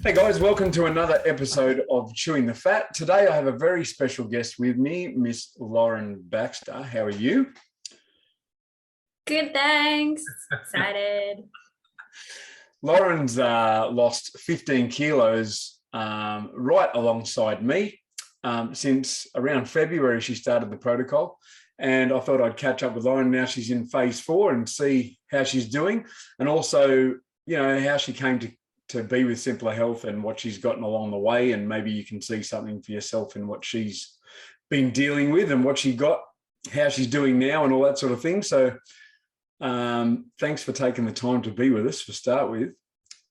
Hey guys, welcome to another episode of Chewing the Fat. Today I have a very special guest with me, Miss Lauren Baxter. How are you? Good, thanks. Excited. Lauren's lost 15 kilos right alongside me. Since around February, she started the protocol. And I thought I'd catch up with Lauren. Now she's in phase 4 and see how she's doing. And also, how she came to be with Simplr Health and what she's gotten along the way. And maybe you can see something for yourself in what she's been dealing with and what she got, how she's doing now and all that sort of thing. So thanks for taking the time to be with us to start with.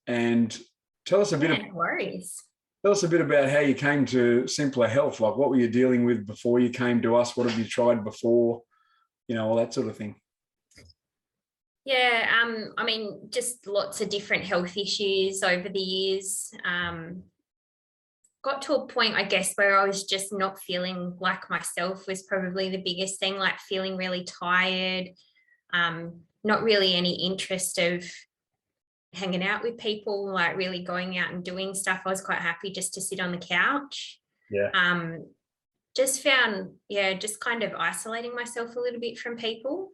And tell us a bit No worries. Tell us a bit about how you came to Simplr Health. Like, what were you dealing with before you came to us? What have you tried before? All that sort of thing. Yeah, just lots of different health issues over the years. Got to a point, I guess, where I was just not feeling like myself was probably the biggest thing, like feeling really tired, not really any interest of hanging out with people, like really going out and doing stuff. I was quite happy just to sit on the couch. Yeah. Just found, just kind of isolating myself a little bit from people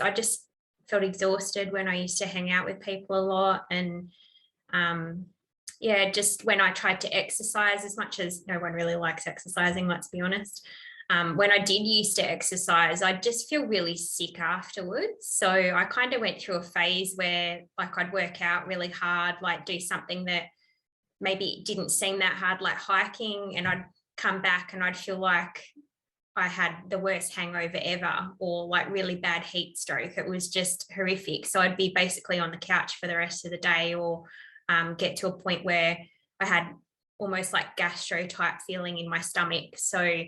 I just felt exhausted when I used to hang out with people a lot. And just when I tried to exercise, as much as no one really likes exercising, let's be honest. When I did used to exercise, I'd just feel really sick afterwards. So I kind of went through a phase where I'd work out really hard, do something that maybe didn't seem that hard, like hiking, and I'd come back and I'd feel like I had the worst hangover ever, or really bad heat stroke. It was just horrific. So I'd be basically on the couch for the rest of the day, or get to a point where I had almost like gastro type feeling in my stomach. So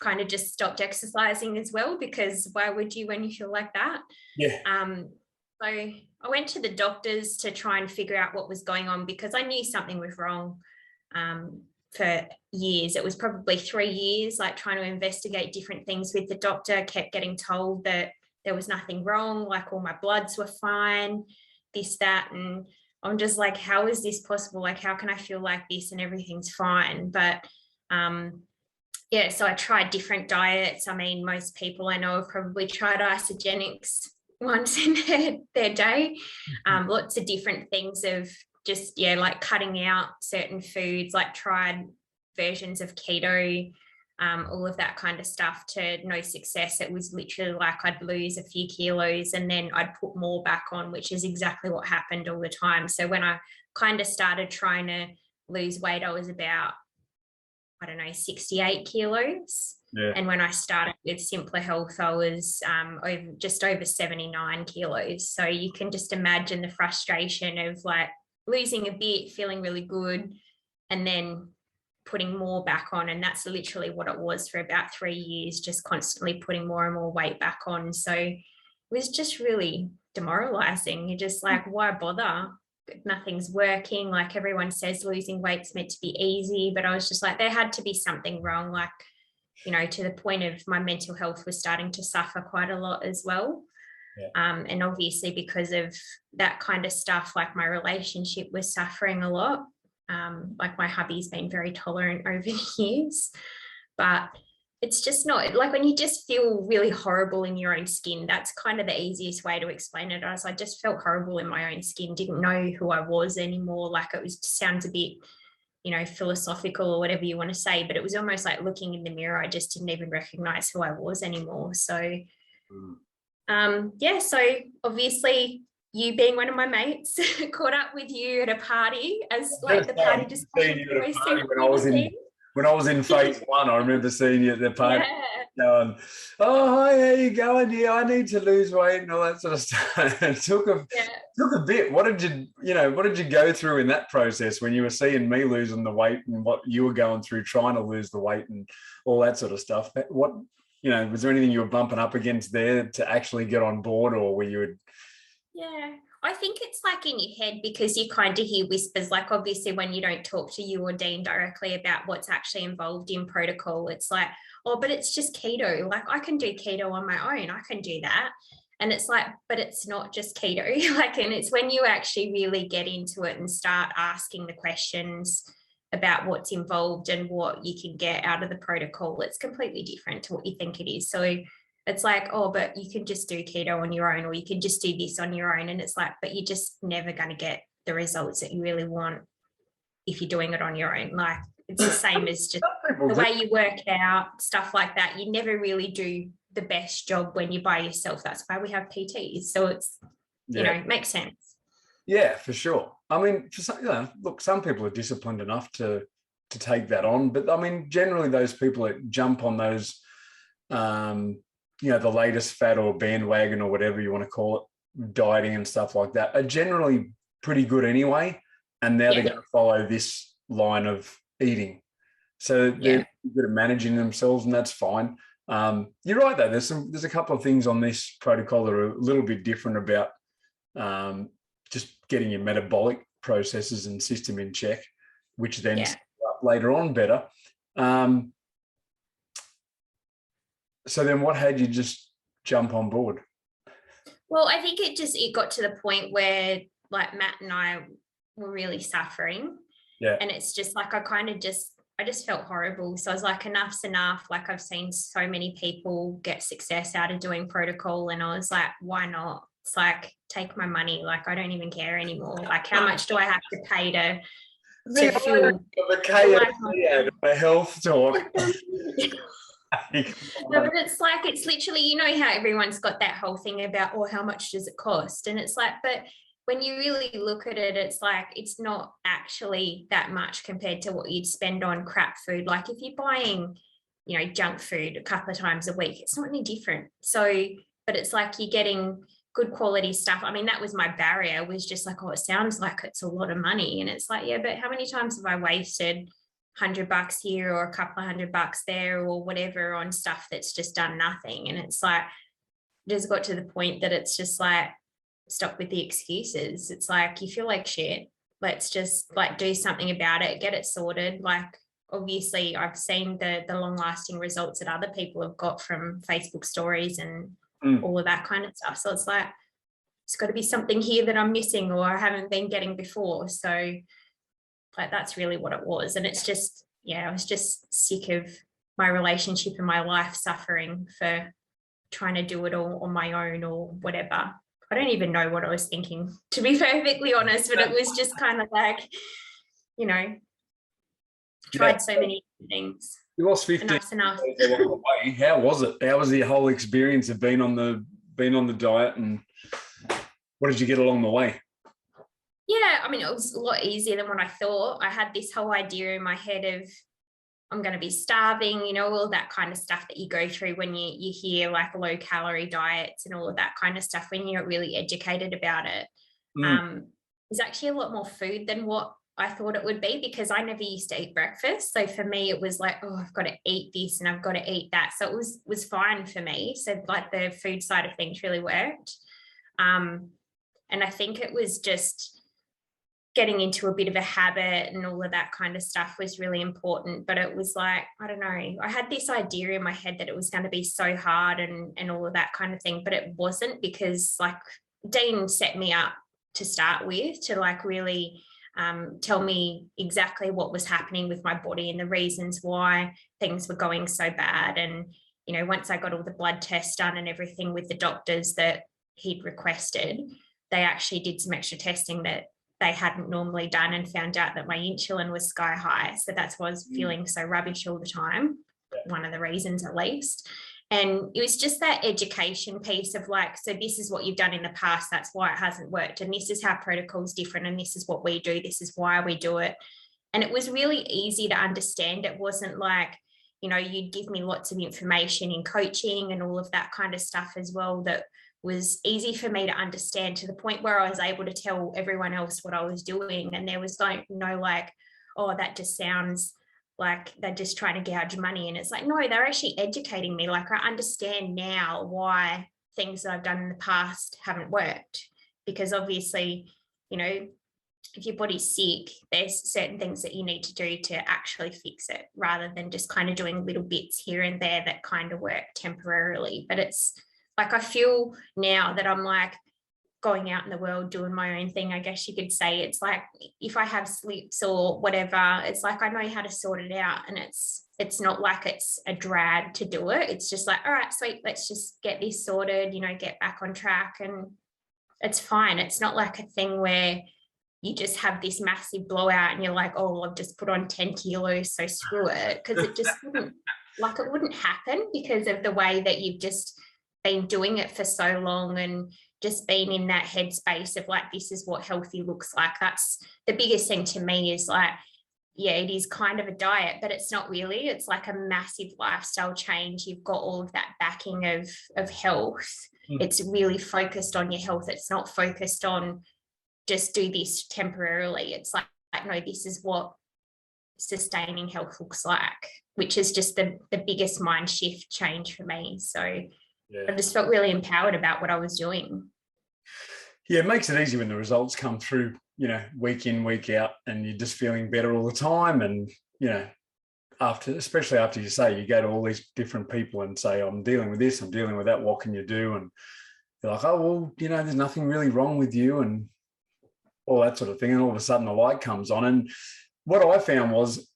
kind of just stopped exercising as well, because why would you when you feel like that? Yeah. So I went to the doctors to try and figure out what was going on, because I knew something was wrong. For years, it was probably 3 years, trying to investigate different things with the doctor. Kept getting told that there was nothing wrong, all my bloods were fine, this, that, and I'm just like, how is this possible? How can I feel like this and everything's fine? But so I tried different diets. Most people I know have probably tried isogenics once in their day. Lots of different things of just, cutting out certain foods, tried versions of keto, all of that kind of stuff, to no success. It was literally I'd lose a few kilos and then I'd put more back on, which is exactly what happened all the time. So when I kind of started trying to lose weight, I was about, 68 kilos. Yeah. And when I started with Simplr Health, I was just over 79 kilos. So you can just imagine the frustration of losing a bit, feeling really good, and then putting more back on. And that's literally what it was for about 3 years, just constantly putting more and more weight back on. So it was just really demoralizing. You're just why bother? Nothing's working. Everyone says losing weight's meant to be easy, but I was just there had to be something wrong, to the point of my mental health was starting to suffer quite a lot as well. Yeah. And obviously because of that kind of stuff, my relationship was suffering a lot. My hubby's been very tolerant over the years, but it's just not when you just feel really horrible in your own skin. That's kind of the easiest way to explain it. I just felt horrible in my own skin, didn't know who I was anymore. Sounds a bit, philosophical or whatever you want to say, but it was almost like looking in the mirror. I just didn't even recognize who I was anymore. So, so obviously you being one of my mates caught up with you at a party, as the party discussion always seemed to be. When I was in phase 1, I remember seeing you at the party. Yeah. Going, oh, hi, how you going? Yeah, I need to lose weight and all that sort of stuff. It took a bit. What did you go through in that process when you were seeing me losing the weight, and what you were going through trying to lose the weight and all that sort of stuff? What, was there anything you were bumping up against there to actually get on board, or were you? Yeah, I think it's in your head, because you kind of hear whispers, obviously when you don't talk to you or Dean directly about what's actually involved in protocol, it's oh, but it's just keto. I can do keto on my own. I can do that. And it's like, but it's not just keto. Like, and it's when you actually really get into it and start asking the questions about what's involved and what you can get out of the protocol, it's completely different to what you think it is. So it's like, oh, but you can just do keto on your own, or you can just do this on your own. And it's like, but you're just never going to get the results that you really want if you're doing it on your own. Like, it's the same as just the way you work out, stuff like that. You never really do the best job when you're by yourself. That's why we have PTs. So it's, you know, it makes sense. Yeah, for sure. I mean, for some, look, some people are disciplined enough to take that on, but I mean, generally those people that jump on those, the latest fad or bandwagon or whatever you want to call it, dieting and stuff like that, are generally pretty good anyway. And now they're going to follow this line of eating. So they're good at managing themselves, and that's fine. You're right though. There's a couple of things on this protocol that are a little bit different about just getting your metabolic processes and system in check, which then later on better. So then what had you just jump on board? Well, I think it got to the point where like Matt and I were really suffering. Yeah. And it's just like, I just felt horrible. So I was like, enough's enough. Like, I've seen so many people get success out of doing protocol. And I was like, why not? It's like, take my money. Like, I don't even care anymore. Like, how much do I have to pay to fuel the KFC a health talk? No, but it's like, it's literally, you know how everyone's got that whole thing about, oh, how much does it cost? And it's like, but when you really look at it, it's like, it's not actually that much compared to what you'd spend on crap food. Like, if you're buying, junk food a couple of times a week, it's not any different. So, but it's like you're getting good quality stuff. I mean, that was my barrier, was just like, oh, it sounds like it's a lot of money. And it's like, yeah, but how many times have I wasted $100 here or a couple of $100 there or whatever on stuff that's just done nothing? And it's like, it just got to the point that it's just like, stop with the excuses. It's like, you feel like shit. Let's just like do something about it, get it sorted. Like, obviously I've seen the long lasting results that other people have got from Facebook stories and all of that kind of stuff. So it's like, it's got to be something here that I'm missing or I haven't been getting before. So like, that's really what it was. And it's just, I was just sick of my relationship and my life suffering for trying to do it all on my own or whatever. I don't even know what I was thinking, to be perfectly honest, but it was just kind of like, tried so many things. You lost 15 Enough's enough. along the way. How was it? How was the whole experience of being on the diet, and what did you get along the way? Yeah, I mean, it was a lot easier than what I thought. I had this whole idea in my head of, I'm going to be starving, all that kind of stuff that you go through when you hear like low calorie diets and all of that kind of stuff, when you're really educated about it. There's actually a lot more food than what I thought it would be, because I never used to eat breakfast. So for me, it was like, oh, I've got to eat this and I've got to eat that. So it was fine for me. So like the food side of things really worked. And I think it was just getting into a bit of a habit and all of that kind of stuff was really important. But it was like, I don't know, I had this idea in my head that it was going to be so hard and all of that kind of thing, but it wasn't, because like Dean set me up to start with to like really tell me exactly what was happening with my body and the reasons why things were going so bad. And, once I got all the blood tests done and everything with the doctors that he'd requested, they actually did some extra testing that they hadn't normally done and found out that my insulin was sky high. So that's why I was feeling so rubbish all the time. One of the reasons, at least. And it was just that education piece of like, so this is what you've done in the past. That's why it hasn't worked. And this is how protocol's different. And this is what we do. This is why we do it. And it was really easy to understand. It wasn't like, you'd give me lots of information in coaching and all of that kind of stuff as well, that was easy for me to understand, to the point where I was able to tell everyone else what I was doing. And there was like no like, oh, that just sounds like they're just trying to gouge money. And it's like, no, they're actually educating me. Like, I understand now why things that I've done in the past haven't worked, because obviously, if your body's sick, there's certain things that you need to do to actually fix it, rather than just kind of doing little bits here and there that kind of work temporarily. But it's like, I feel now that I'm like going out in the world doing my own thing, I guess you could say. It's like if I have slips or whatever, it's like I know how to sort it out, and it's not like it's a drag to do it. It's just like, all right, sweet, let's just get this sorted, you know, get back on track, and it's fine. It's not like a thing where you just have this massive blowout and you're like, oh, I've just put on 10 kilos, so screw it. Because it just wouldn't, like, it wouldn't happen because of the way that you've just been doing it for so long and just been in that headspace of like, this is what healthy looks like. That's the biggest thing to me, is like, yeah, it is kind of a diet, but it's not really. It's like a massive lifestyle change. You've got all of that backing of health. It's really focused on your health. It's not focused on just do this temporarily. It's like, no, this is what sustaining health looks like, which is just the biggest mind shift change for me. So yeah. I just felt really empowered about what I was doing. Yeah, it makes it easy when the results come through, you know, week in, week out, and you're just feeling better all the time. And, you know, especially after you say, you go to all these different people and say, I'm dealing with this, I'm dealing with that, what can you do? And they're like, oh, well, you know, there's nothing really wrong with you and all that sort of thing. And all of a sudden the light comes on. And what I found was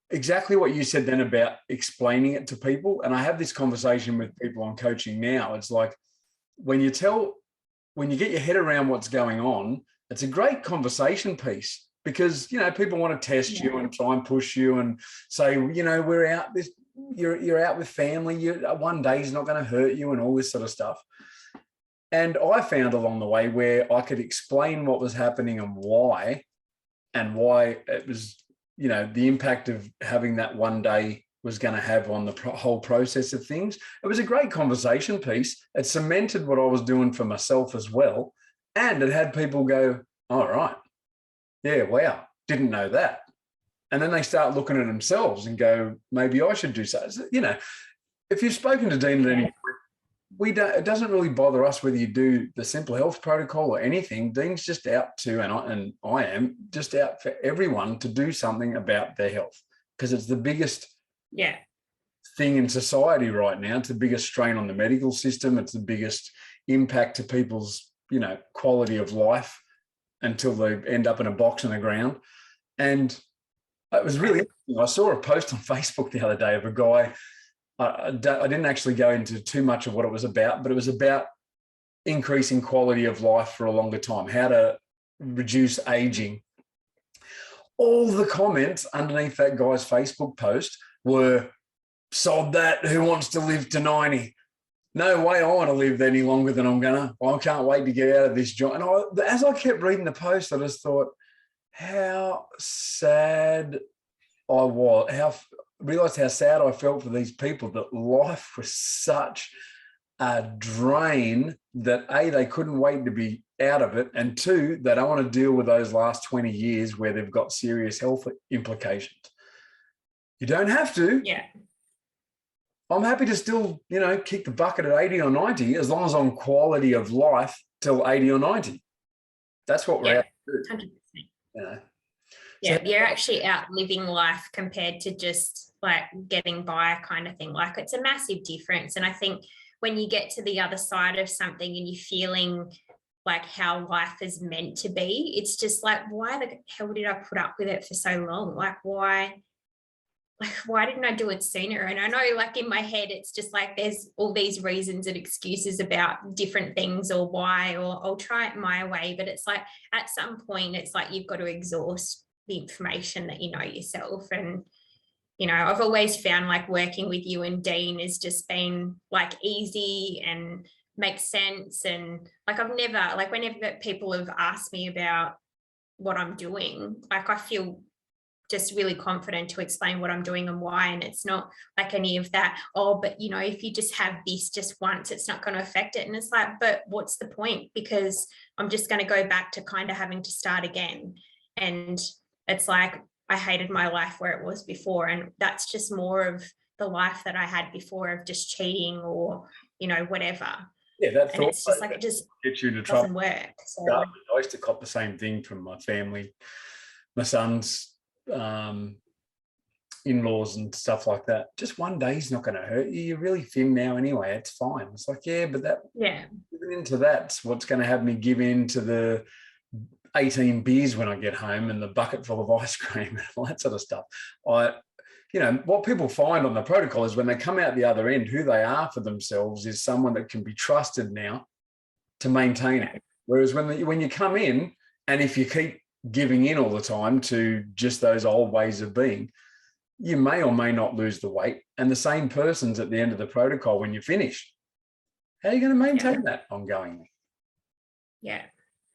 exactly what you said then about explaining it to people. And I have this conversation with people I'm coaching now. It's like, when you get your head around what's going on, it's a great conversation piece, because, you know, people want to test you and try and push you and say, you know, you're out with family, one day is not going to hurt you and all this sort of stuff. And I found along the way where I could explain what was happening and why it was, you know, the impact of having that one day was going to have on the whole process of things. It was a great conversation piece. It cemented what I was doing for myself as well. And it had people go, all right, yeah, wow, didn't know that. And then they start looking at themselves and go, maybe I should do so. You know, if you've spoken to Dean at any point, it doesn't really bother us whether you do the Simplr Health Protocol or anything. Dean's just out to, and I am just out for everyone to do something about their health, because it's the biggest thing in society right now. It's the biggest strain on the medical system. It's the biggest impact to people's, you know, quality of life until they end up in a box on the ground. And it was really interesting. I saw a post on Facebook the other day of a guy. I didn't actually go into too much of what it was about, but it was about increasing quality of life for a longer time, how to reduce aging. All the comments underneath that guy's Facebook post were, sod that, who wants to live to 90? No way I want to live any longer than I'm gonna. I can't wait to get out of this joint. And as I kept reading the post, I just thought how sad I was, realised how sad I felt for these people, that life was such a drain that A, they couldn't wait to be out of it, and two, they don't want to deal with those last 20 years where they've got serious health implications. You don't have to. Yeah. I'm happy to still, you know, kick the bucket at 80 or 90 as long as I'm quality of life till 80 or 90. That's what we're out to do. 100%. You know? Yeah, so, you're actually out living life compared to just like getting by kind of thing. Like, it's a massive difference. And I think when you get to the other side of something and you're feeling like how life is meant to be, it's just like, why the hell did I put up with it for so long? Like, why didn't I do it sooner? And I know, like, in my head, it's just like there's all these reasons and excuses about different things or why, or I'll try it my way. But it's like at some point, it's like you've got to exhaust the information that you know yourself. And, you know, I've always found like working with you and Dean has just been like easy and makes sense. And like I've never, like whenever people have asked me about what I'm doing, like I feel just really confident to explain what I'm doing and why. And it's not like any of that, oh, but you know, if you just have this just once, it's not going to affect it. And it's like, but what's the point? Because I'm just going to go back to kind of having to start again. And it's like, I hated my life where it was before. And that's just more of the life that I had before of just cheating or, you know, whatever. Yeah, that thought, it's just like, it just gets you into doesn't trouble. work. So. I used to cop the same thing from my family. My son's in-laws and stuff like that. Just one day's not going to hurt you. You're really thin now anyway. It's fine. It's like, yeah, but that giving into that's what's going to have me give in to the 18 beers when I get home and the bucket full of ice cream and all that sort of stuff. What people find on the protocol is when they come out the other end, who they are for themselves is someone that can be trusted now to maintain it. Whereas when you come in, and if you keep giving in all the time to just those old ways of being, you may or may not lose the weight. And the same person's at the end of the protocol when you finish. How are you going to maintain that ongoingly? Yeah,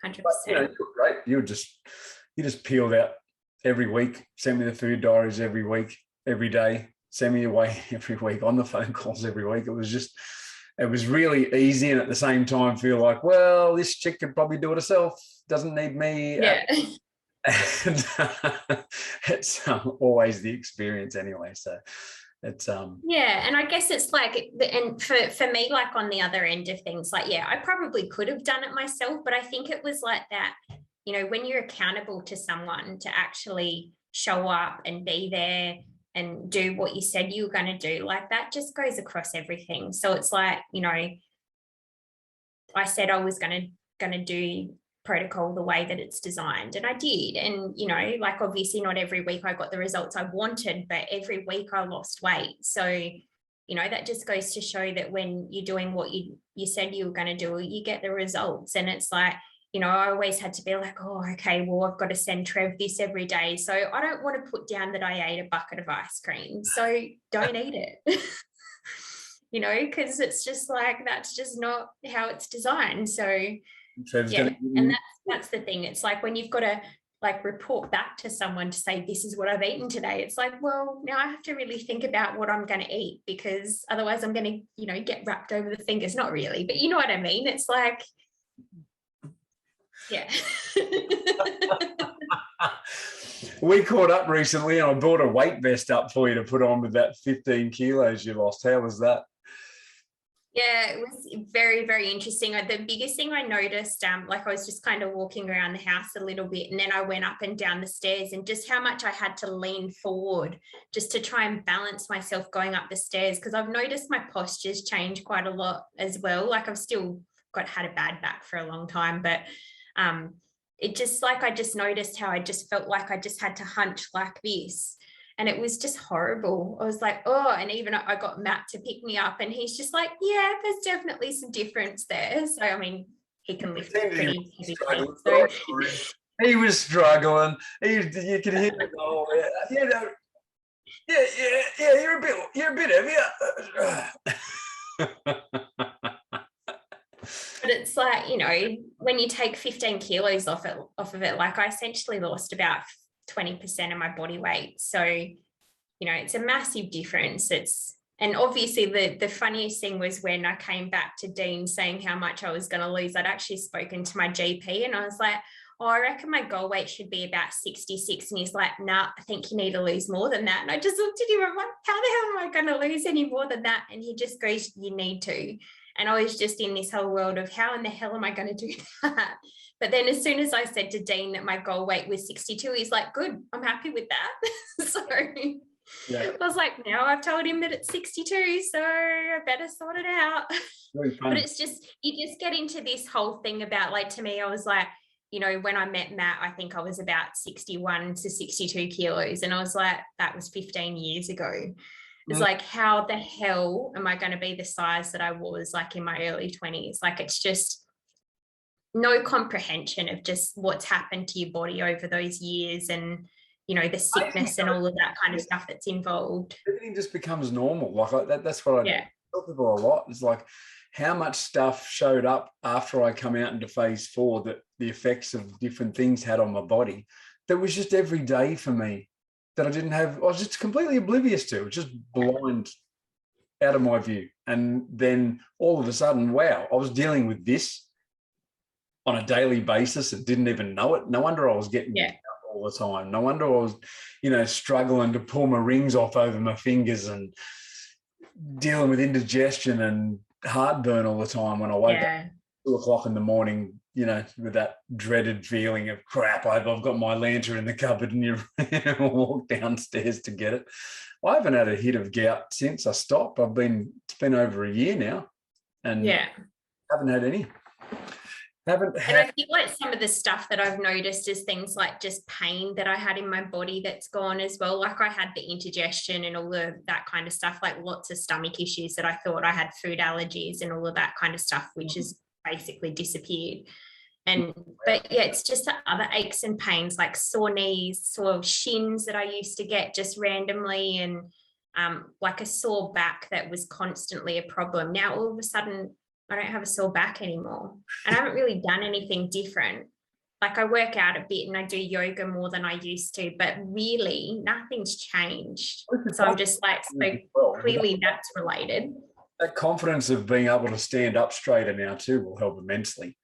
100%. You're great. You just peeled out every week, send me the food diaries every week, every day, send me away every week, on the phone calls every week. It was really easy, and at the same time feel like, well, this chick could probably do it herself, doesn't need me. Yeah. And it's always the experience anyway. So it's yeah, and I guess it's like, and for me, like on the other end of things, like, yeah, I probably could have done it myself, but I think it was like that, when you're accountable to someone to actually show up and be there and do what you said you were going to do, like that just goes across everything. So it's like, I said I was going to do protocol the way that it's designed, and I did. And like, obviously not every week I got the results I wanted, but every week I lost weight. So that just goes to show that when you're doing what you said you were going to do, you get the results. And it's like, I always had to be like, oh, okay, well, I've got to send Trev this every day, so I don't want to put down that I ate a bucket of ice cream, so don't eat it. Because it's just like, that's just not how it's designed. So and that's the thing. It's like when you've got to like report back to someone to say, this is what I've eaten today. It's like, well, now I have to really think about what I'm going to eat, because otherwise I'm going to, get wrapped over the fingers. Not really, but you know what I mean? It's like, yeah. We caught up recently and I bought a weight vest up for you to put on with that 15 kilos you lost. How was that? Yeah, it was very, very interesting. The biggest thing I noticed, like I was just kind of walking around the house a little bit, and then I went up and down the stairs, and just how much I had to lean forward just to try and balance myself going up the stairs, because I've noticed my postures change quite a lot as well. Like I've still had a bad back for a long time, but it just like, I just noticed how I just felt like I just had to hunch like this. And it was just horrible. I was like, oh, and even I got Matt to pick me up, and he's just like, yeah, there's definitely some difference there. So, I mean, he can lift pretty heavy weights. So. He was struggling. You could hear it. Oh, yeah, you're a bit heavier. But it's like, when you take 15 kilos off of it, like I essentially lost about 20% of my body weight. So, it's a massive difference. And obviously the funniest thing was when I came back to Dean saying how much I was going to lose. I'd actually spoken to my GP, and I was like, oh, I reckon my goal weight should be about 66. And he's like, nah, I think you need to lose more than that. And I just looked at him, I'm like, how the hell am I going to lose any more than that? And he just goes, you need to. And I was just in this whole world of how in the hell am I going to do that? But then as soon as I said to Dean that my goal weight was 62, he's like, good, I'm happy with that. So I was like, now I've told him that it's 62, so I better sort it out. But it's just, you just get into this whole thing about, like, to me, I was like, when I met Matt, I think I was about 61 to 62 kilos. And I was like, that was 15 years ago. It's like, how the hell am I going to be the size that I was like in my early 20s? Like, it's just no comprehension of just what's happened to your body over those years, and, the sickness and all of that kind of stuff that's involved. Everything just becomes normal. Like that's what I tell people a lot. It's like how much stuff showed up after I come out into phase 4 that the effects of different things had on my body. That was just every day for me. That I was just completely oblivious to. It was just blind out of my view. And then all of a sudden, wow, I was dealing with this on a daily basis and didn't even know it. No wonder I was getting up all the time. No wonder I was, struggling to pull my rings off over my fingers and dealing with indigestion and heartburn all the time when I woke up. 2 o'clock in the morning, with that dreaded feeling of crap, I've got my lantern in the cupboard, and you walk downstairs to get it. I haven't had a hit of gout since I stopped. It's been over a year now, and haven't had any. And I feel like some of the stuff that I've noticed is things like just pain that I had in my body that's gone as well. Like I had the indigestion and all of that kind of stuff, like lots of stomach issues that I thought I had food allergies and all of that kind of stuff, which has basically disappeared. But yeah, it's just the other aches and pains, like sore knees, sore shins that I used to get just randomly, and like a sore back that was constantly a problem. Now all of a sudden I don't have a sore back anymore, and I haven't really done anything different. Like I work out a bit and I do yoga more than I used to, but really nothing's changed. So I'm just like, so clearly that's related. That confidence of being able to stand up straighter now too will help immensely.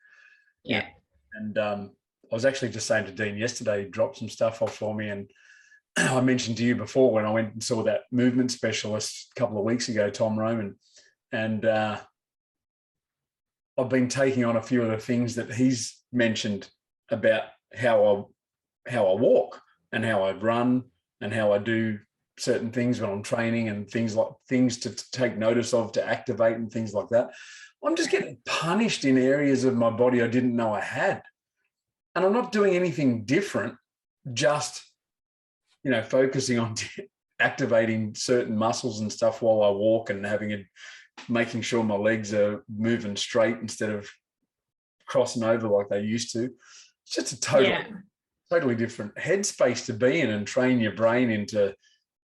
Yeah. And I was actually just saying to Dean yesterday, he dropped some stuff off for me, and I mentioned to you before when I went and saw that movement specialist a couple of weeks ago, Tom Roman, and I've been taking on a few of the things that he's mentioned about how I walk and how I run and how I do certain things when I'm training, and things to take notice of, to activate, and things like that. I'm just getting punished in areas of my body I didn't know I had. And I'm not doing anything different, just, focusing on activating certain muscles and stuff while I walk, and making sure my legs are moving straight instead of crossing over like they used to. It's just a totally different headspace to be in, and train your brain into,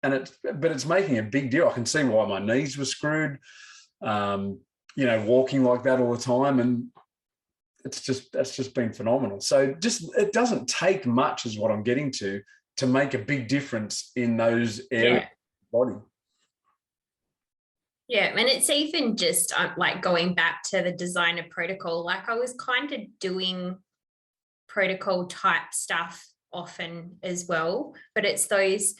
but it's making a big deal. I can see why my knees were screwed, walking like that all the time. And that's just been phenomenal. So it doesn't take much, is what I'm getting to make a big difference in those areas of the body. Yeah, and it's even just like going back to the designer protocol, like I was kind of doing protocol type stuff often as well, but it's those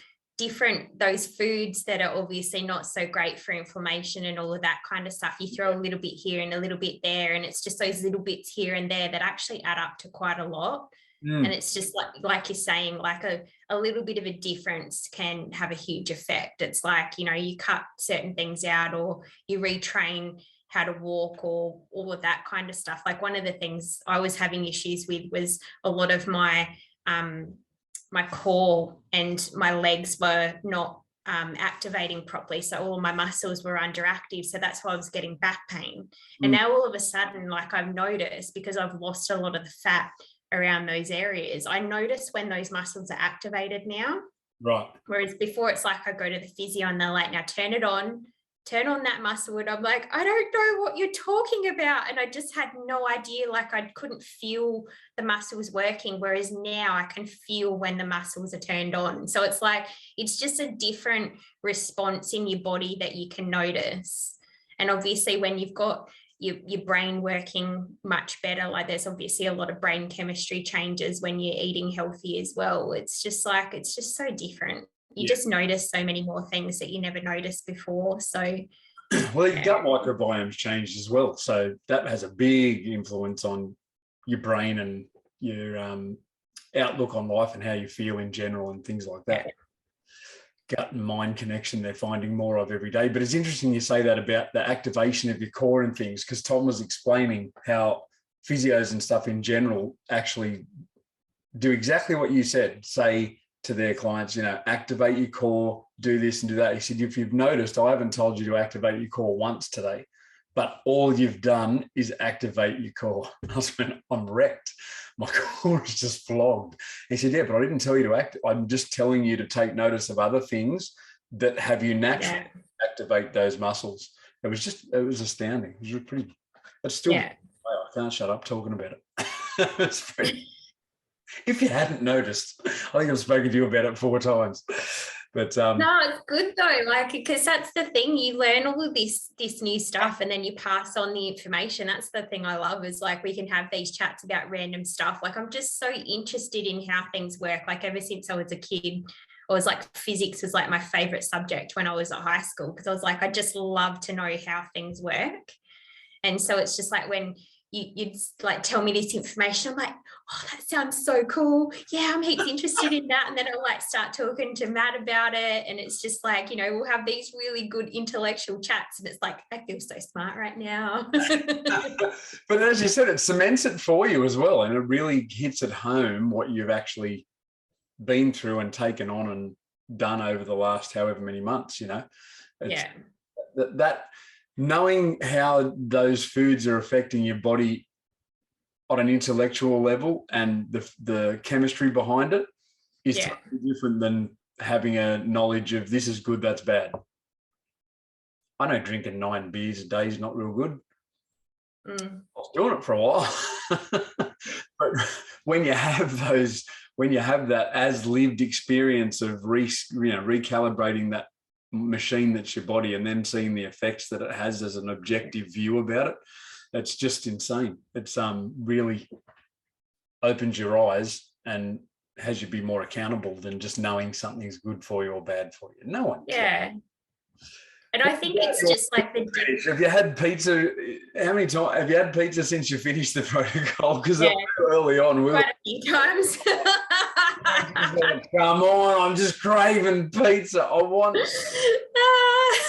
foods that are obviously not so great for inflammation and all of that kind of stuff. You throw a little bit here and a little bit there, and it's just those little bits here and there that actually add up to quite a lot. And it's just like you're saying, like a little bit of a difference can have a huge effect. It's like, you cut certain things out, or you retrain how to walk, or all of that kind of stuff. Like one of the things I was having issues with was a lot of my core and my legs were not activating properly. So all my muscles were underactive. So that's why I was getting back pain. And now all of a sudden, like I've noticed, because I've lost a lot of the fat around those areas, I notice when those muscles are activated now. Right. Whereas before it's like I go to the physio and they're like, now turn on that muscle. And I'm like, I don't know what you're talking about. And I just had no idea, like I couldn't feel the muscles working. Whereas now I can feel when the muscles are turned on. So it's like, it's just a different response in your body that you can notice. And obviously when you've got your brain working much better, like there's obviously a lot of brain chemistry changes when you're eating healthy as well. It's just so different. You just notice so many more things that you never noticed before. So well, your gut microbiome's changed as well, so that has a big influence on your brain and your outlook on life and how you feel in general and things like that. Gut and mind connection they're finding more of every day. But it's interesting you say that about the activation of your core and things, because Tom was explaining how physios and stuff in general actually do exactly what you said, say to their clients, activate your core, do this and do that. He said, if you've noticed, I haven't told you to activate your core once today, but all you've done is activate your core. I was like, I'm wrecked. My core is just flogged. He said, yeah, but I didn't tell you to act. I'm just telling you to take notice of other things that have you naturally activate those muscles. It was astounding. It was pretty, it's still, I can't shut up talking about it. It's pretty, if you hadn't noticed, I think I've spoken to you about it 4 times. But no, it's good though, like, because that's the thing, you learn all of this new stuff and then you pass on the information. That's the thing I love, is like we can have these chats about random stuff. Like I'm just so interested in how things work. Like ever since I was a kid, I was like, physics was like my favorite subject when I was at high school, because I was like, I just love to know how things work. And so it's just like when you'd like tell me this information. I'm like, oh, that sounds so cool. Yeah, I'm heaps interested in that. And then I'll like start talking to Matt about it. And it's just like, you know, we'll have these really good intellectual chats. And it's like, I feel so smart right now. But as you said, it cements it for you as well. And it really hits at home what you've actually been through and taken on and done over the last however many months, you know. It's that knowing how those foods are affecting your body on an intellectual level and the chemistry behind it is totally different than having a knowledge of this is good, that's bad. I know drinking 9 beers a day is not real good. I was doing it for a while. But when you have that as lived experience of recalibrating that machine that's your body and then seeing the effects that it has as an objective view about it, it's just insane. It's really opens your eyes and has you be more accountable than just knowing something's good for you or bad for you. No one cares. And I think it's just like the. Have you had pizza? How many times have you had pizza since you finished the protocol? Because early on, quite a few times. Come on, I'm just craving pizza. I want.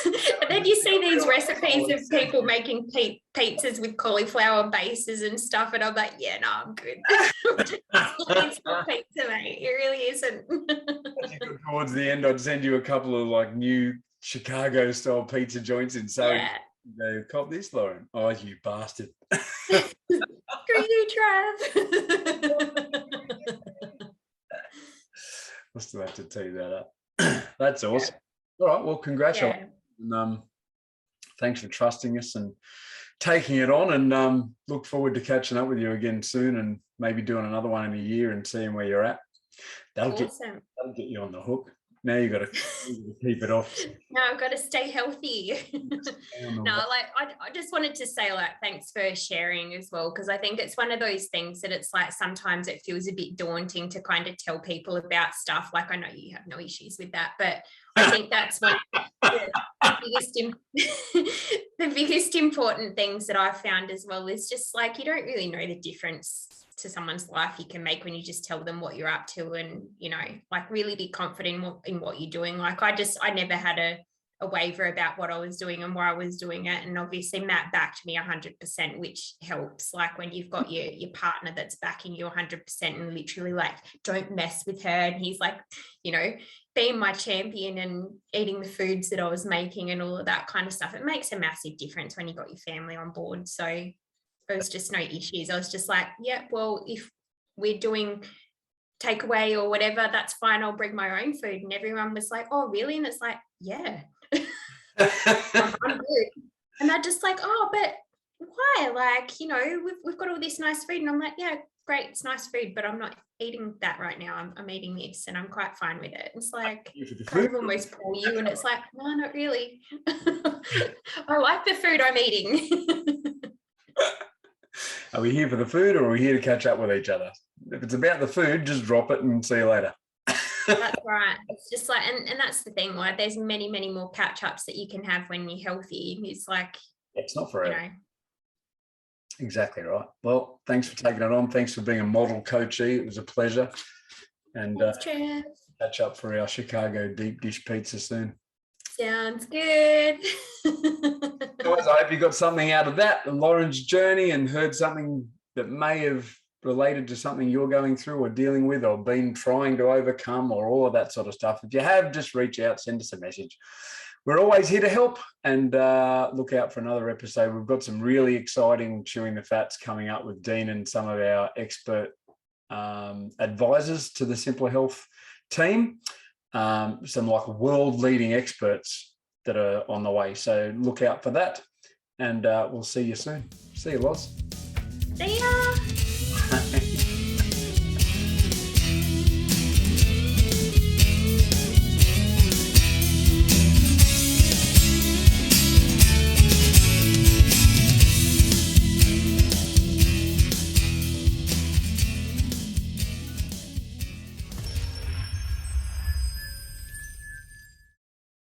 And then you see these recipes of people making pizzas with cauliflower bases and stuff, and I'm like, yeah, no, I'm good. It's not pizza, mate. It really isn't. Towards the end, I'd send you a couple of like new Chicago style pizza joints and say, "Go cop this, Lauren." Oh, you bastard! Screw you, Trev. I still have to tee that up. That's awesome. All right, well, congratulations. And, thanks for trusting us and taking it on, and look forward to catching up with you again soon and maybe doing another one in a year and seeing where you're at. That'll get you on the hook. Now you've got to keep it off. No, I've got to stay healthy. I just wanted to say, like, thanks for sharing as well, because I think it's one of those things that it's like sometimes it feels a bit daunting to kind of tell people about stuff. Like, I know you have no issues with that, but I think that's one the biggest important things that I've found as well is just like you don't really know the difference to someone's life you can make when you just tell them what you're up to and, you know, like really be confident in what you're doing. Like I never had a waver about what I was doing and why I was doing it. And obviously Matt backed me 100%, which helps. Like when you've got your partner that's backing you 100% and literally like, don't mess with her. And he's like, you know, being my champion and eating the foods that I was making and all of that kind of stuff. It makes a massive difference when you've got your family on board. So there was just no issues. I was just like, yeah, well, if we're doing takeaway or whatever, that's fine. I'll bring my own food. And everyone was like, oh, really? And it's like, yeah, I'm good. And they're just like, oh, but why? Like, you know, we've got all this nice food. And I'm like, yeah, great. It's nice food, but I'm not eating that right now. I'm eating this and I'm quite fine with it. It's like, I almost call you. And it's like, no, not really. I like the food I'm eating. Are we here for the food or are we here to catch up with each other? If it's about the food, just drop it and see you later. That's right. It's just like, and that's the thing, like there's many, many more catch-ups that you can have when you're healthy. It's like, it's not forever. You know. Exactly right. Well, thanks for taking it on. Thanks for being a model coachee. It was a pleasure. And catch up for our Chicago deep dish pizza soon. Sounds good. I hope you got something out of that, Lauren's journey, and heard something that may have related to something you're going through or dealing with or been trying to overcome or all of that sort of stuff. If you have, just reach out, send us a message. We're always here to help, and look out for another episode. We've got some really exciting Chewing the Fats coming up with Dean and some of our expert advisors to the Simplr Health team. Some like world leading experts that are on the way. So look out for that, and we'll see you soon. See you, Loz. See ya.